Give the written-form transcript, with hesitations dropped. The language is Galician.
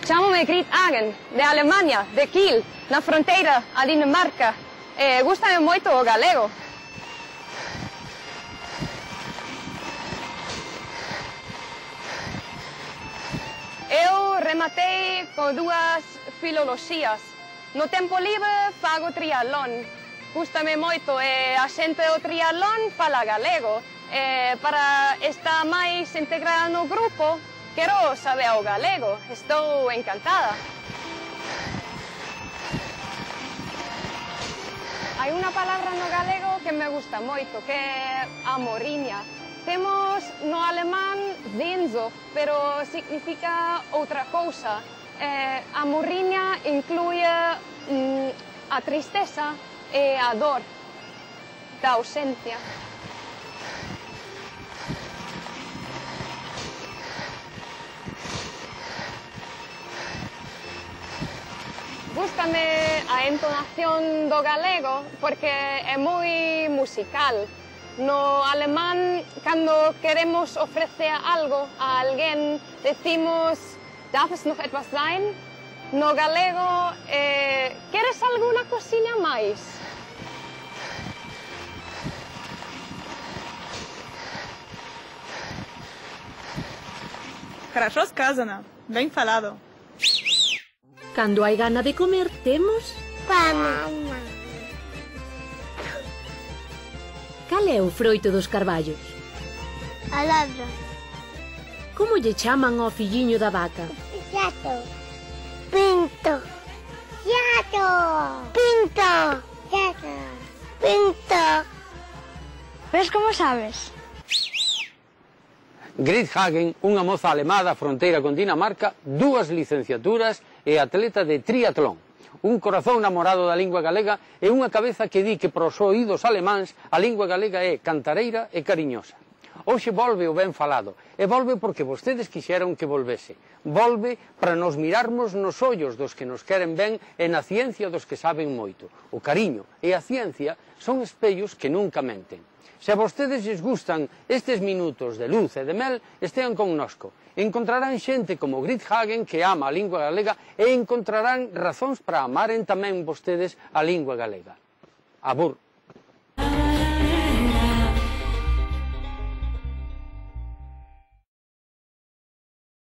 Chámome Grit Hagen, de Alemanha, de Kiel, na fronteira a Dinamarca. Gústame moito o galego. Eu rematei con 2 filoloxías. No tempo libre fago triatlón. Gústame moito e a xente do triatlón fala galego. Para estar máis integrada no grupo, quero saber o galego. Estou encantada. Hai unha palabra no galego que me gusta moito, que é amoriña. Temos no alemán Sehnsucht, pero significa outra cousa. A morriña inclúe a tristeza e a dor da ausencia. Gústame a entonación do galego porque é moi musical. No alemán, cando queremos ofrecer algo a alguén, decimos «Darf es noch etwas sein?» No galego, queres alguna cosiña máis? Хорошо сказано, ben falado. Cando hai gana de comer, temos... Fama. Cal é o froito dos carballos? A ladra. Como lle chaman ao filliño da vaca? Gato. Pinto. Gato. Pinto. Gato. Pinto. ¿Ves como sabes? Grit Hagen, unha moza alemá da fronteira con Dinamarca, 2 licenciaturas e atleta de triatlón. Un corazón namorado da lingua galega e unha cabeza que di que para os oídos alemáns a lingua galega é cantareira e cariñosa. Hoxe volve o ben falado, e volve porque vostedes quixeron que volvese. Volve para nos mirarmos nos ollos dos que nos queren ben e na ciencia dos que saben moito. O cariño e a ciencia son espellos que nunca menten. Se a vostedes lles gustan estes minutos de luz e de mel, estean connosco. Encontrarán xente como Grit Hagen que ama a lingua galega e encontrarán razóns para amaren tamén vostedes a lingua galega. Abur.